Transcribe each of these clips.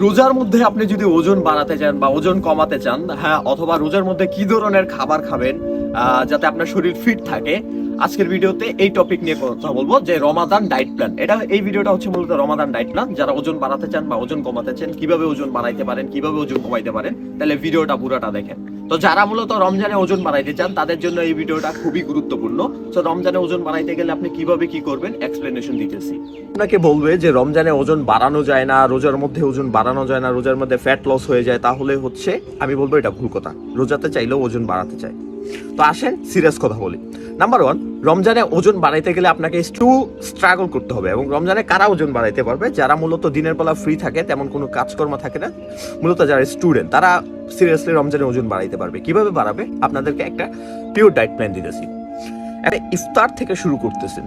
রোজার মধ্যে আপনি যদি ওজন বাড়াতে চান বা ওজন কমাতে চান, হ্যাঁ, অথবা রোজার মধ্যে কি ধরনের খাবার খাবেন যাতে আপনার শরীর ফিট থাকে, আজকের ভিডিওতে এই টপিক নিয়ে কথা বলবো, যে রমাদান ডায়েট প্ল্যান। এই ভিডিওটা হচ্ছে মূলত রমাদান ডায়েট প্ল্যান। যারা ওজন বাড়াতে চান বা ওজন কমাতে চান, কিভাবে ওজন বাড়াইতে পারেন, কিভাবে ওজন কমাইতে পারেন, তাহলে ভিডিওটা পুরোটা দেখেন। তো যারা মূলত রমজানে ওজন বাড়াইতে চান তাদের জন্য এই ভিডিওটা খুবই গুরুত্বপূর্ণ। তো রমজানে ওজন বাড়াইতে গেলে আপনি কিভাবে কি করবেন এক্সপ্লেনেশন দিতেছি। আপনাকে বলবে যে রমজানে ওজন বাড়ানো যায় না, রোজার মধ্যে ওজন বাড়ানো যায় না, রোজার মধ্যে ফ্যাট লস হয়ে যায়, তাহলে হচ্ছে আমি বলবো এটা ভুল কথা। রোজাতে চাইলেও ওজন বাড়াতে চাই। তো আসেন সিরিয়াস কথা বলি। নাম্বার ওয়ান, রমজানে ওজন বাড়াইতে গেলে আপনাকে একটু স্ট্রাগল করতে হবে। এবং রমজানে কারা ওজন বাড়াইতে পারবে? যারা মূলত দিনের বেলা ফ্রি থাকে, তেমন কোনো কাজকর্ম থাকে না, মূলত যারা স্টুডেন্ট, তারা সিরিয়াসলি রমজানে ওজন বাড়াইতে পারবে। কিভাবে বাড়াবে? আপনাদেরকে একটা পিওর ডায়েট প্ল্যান দিতেছি। একটা ইফতার থেকে শুরু করতেছেন।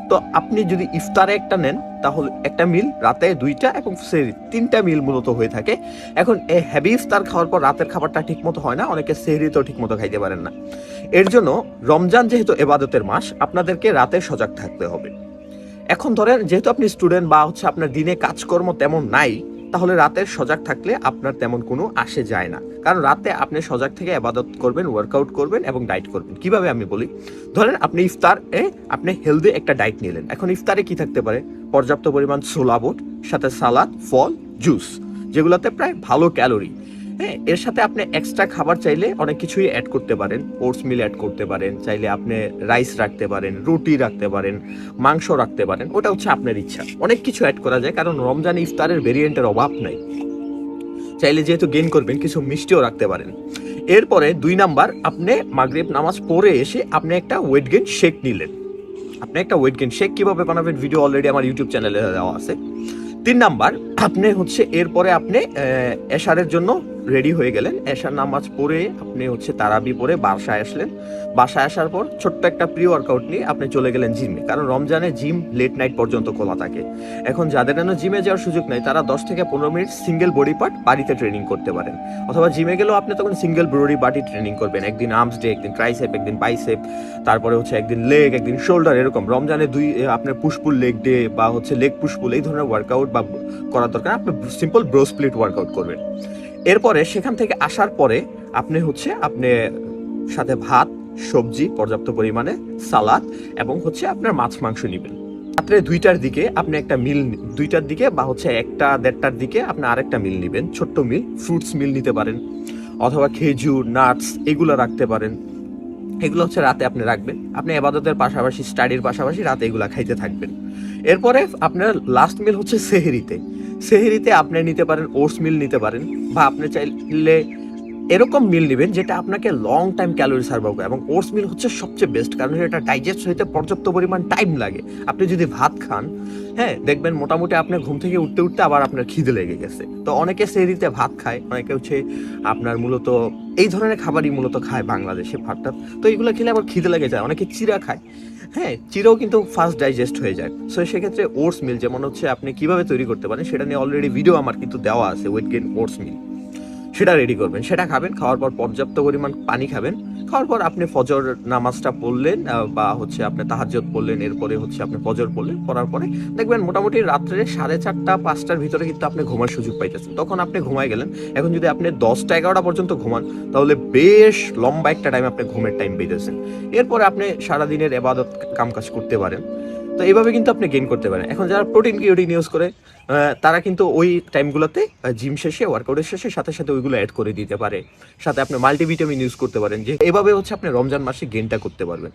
তো আপনি যদি ইফতারে একটা নেন, তাহলে একটা মিল, রাতে দুইটা, এবং তিনটা মিল মূলত হয়ে থাকে। এখন এই হেভি ইফতার খাওয়ার পর রাতের খাবারটা ঠিক মতো হয় না, অনেকে সেহরিতেও ঠিক মতো খাইতে পারেন না। এর জন্য রমজান যেহেতু এবাদতের মাস, আপনাদেরকে রাতে সজাগ থাকতে হবে। এখন ধরেন যেহেতু আপনি স্টুডেন্ট বা হচ্ছে আপনার দিনে কাজকর্ম তেমন নাই, তাহলে রাতে সজাগ থাকলে আপনার তেমন কোনো আসে যায় না। কারণ রাতে আপনি সজাগ থেকে ইবাদত করবেন, ওয়ার্কআউট করবেন এবং ডায়েট করবেন। কিভাবে আমি বলি, ধরেন আপনি ইফতারে আপনি হেলদি একটা ডায়েট নিলেন। এখন ইফতারে কি থাকতে পারে? পর্যাপ্ত পরিমাণ ছোলা বুট, সাথে সালাদ, ফল, জুস, যেগুলোতে প্রায় ভালো ক্যালোরি। হ্যাঁ, এর সাথে আপনি এক্সট্রা খাবার চাইলে অনেক কিছুই অ্যাড করতে পারেন। ওটস মিল অ্যাড করতে পারেন, চাইলে আপনি রাইস রাখতে পারেন, রুটি রাখতে পারেন, মাংস রাখতে পারেন। ওটা হচ্ছে আপনার ইচ্ছা, অনেক কিছু অ্যাড করা যায়, কারণ রমজান ইফতারের ভেরিয়েন্টের অভাব নাই। চাইলে যেহেতু গেইন করবেন, কিছু মিষ্টিও রাখতে পারেন। এরপরে 2 নাম্বার, আপনি মাগরিব নামাজ পড়ে এসে আপনি একটা ওয়েট গেইন শেক নিলেন। আপনি একটা ওয়েট গেইন শেক কিভাবে বানাবেন, ভিডিও অলরেডি আমার ইউটিউব চ্যানেলে দেওয়া আছে। 3 নাম্বার, আপনি হচ্ছে এরপরে আপনি এশারের জন্য রেডি হয়ে গেলেন। এশার নামাজ পড়ে আপনি হচ্ছে তারাবি পড়ে বাসায় আসলেন। বাসায় আসার পর ছোট্ট একটা প্রি ওয়ার্কআউট নিয়ে আপনি চলে গেলেন জিমে, কারণ রমজানে জিম লেট নাইট পর্যন্ত খোলা থাকে। এখন যাদের জন্য জিমে যাওয়ার সুযোগ নাই, তারা 10 থেকে 15 মিনিট সিঙ্গেল বডি পার্ট বাড়িতে ট্রেনিং করতে পারেন। অথবা জিমে গেলেও আপনি তখন সিঙ্গেল বডি পার্টই ট্রেনিং করবেন। একদিন আর্মস ডে, একদিন ট্রাইসেপ, একদিন বাইসেপ, তারপরে হচ্ছে একদিন লেগ, একদিন শোল্ডার, এরকম। রমজানে আপনার পুশপুল লেগ ডে বা হচ্ছে লেগ পুশপুল, এই ধরনের ওয়ার্কআউট বা করার দরকার। আপনি সিম্পল ব্রো স্প্লিট ওয়ার্কআউট করবেন। এরপরে সেখান থেকে আসার পরে আপনি হচ্ছে আপনি সাথে ভাত, সবজি, পর্যাপ্ত পরিমাণে সালাদ এবং হচ্ছে আপনার মাছ মাংস নেবেন। রাত্রে 2টার দিকে আপনি একটা মিল, 2টার দিকে বা হচ্ছে 1টা-1:30টার দিকে আপনি আরেকটা মিল নেবেন, ছোট্ট মিল, ফ্রুটস মিল নিতে পারেন, অথবা খেজুর, নাটস, এগুলো রাখতে পারেন। এগুলো হচ্ছে রাতে আপনি রাখবেন। আপনি ইবাদতের পাশাপাশি, স্টাডির পাশাপাশি রাতে এগুলা খাইতে থাকবেন। এরপরে আপনার লাস্ট মিল হচ্ছে সেহরিতে। সেহরিতে আপনি নিতে পারেন ওটস মিল নিতে পারেন, বা আপনি চাইলে এরকম মিল নেবেন যেটা আপনাকে লং টাইম ক্যালোরি সার্ভ করে। এবং ওটস মিল হচ্ছে সবচেয়ে বেস্ট, কারণ এটা ডাইজেস্ট হইতে পর্যাপ্ত পরিমাণ টাইম লাগে। আপনি যদি ভাত খান, হ্যাঁ, দেখবেন মোটামুটি আপনি ঘুম থেকে উঠতে উঠতে আবার আপনার খিদে লেগে গেছে। তো অনেকে সেহরিতে ভাত খায়, অনেকে হচ্ছে আপনার মূলত এই ধরনের খাবারই মূলত খায় বাংলাদেশে, ভাতটা। তো এইগুলো খেলে আবার খিদে লেগে যায়। অনেকে চিড়া খায়, হ্যাঁ, চিড়াও কিন্তু ফাস্ট ডাইজেস্ট হয়ে যায়। সো সেক্ষেত্রে ওটস মিল যেমন হচ্ছে আপনি কিভাবে তৈরি করতে পারেন সেটা নিয়ে অলরেডি ভিডিও আমার কিন্তু দেওয়া আছে, ওয়েট গেইন ওটস মিল। সেটা রেডি করবেন, সেটা খাবেন। খাওয়ার পর পর্যাপ্ত পরিমাণ পানি খাবেন। খাওয়ার পর আপনি ফজর নামাজটা পড়লেন, বা হচ্ছে আপনি তাহাজ্জুদ পড়লেন। এরপরে হচ্ছে আপনি ফজর পড়লেন, পড়ার পরে দেখবেন মোটামুটি রাত্রে 4:30-5টার ভিতরে কিন্তু আপনি ঘুমার সুযোগ পাইতেছেন। তখন আপনি ঘুমায় গেলেন। এখন যদি আপনি 10টা-11টা পর্যন্ত ঘুমান, তাহলে বেশ লম্বা একটা টাইম আপনি ঘুমের টাইম পেয়েছেন। এরপরে আপনি সারাদিনের ইবাদত কামকাজ করতে পারেন। তো এইভাবে কিন্তু আপনি গেইন করতে পারেন। এখন যারা প্রোটিন কিউরিন ইউজ করে, তারা কিন্তু ওই টাইমগুলোতে জিম শেষে, ওয়ার্কআউটের শেষে সাথে সাথে ওইগুলো অ্যাড করে দিতে পারে। সাথে আপনি মাল্টিভিটামিন ইউজ করতে পারেন, যে এভাবে হচ্ছে আপনি রমজান মাসে গেইনটা করতে পারবেন।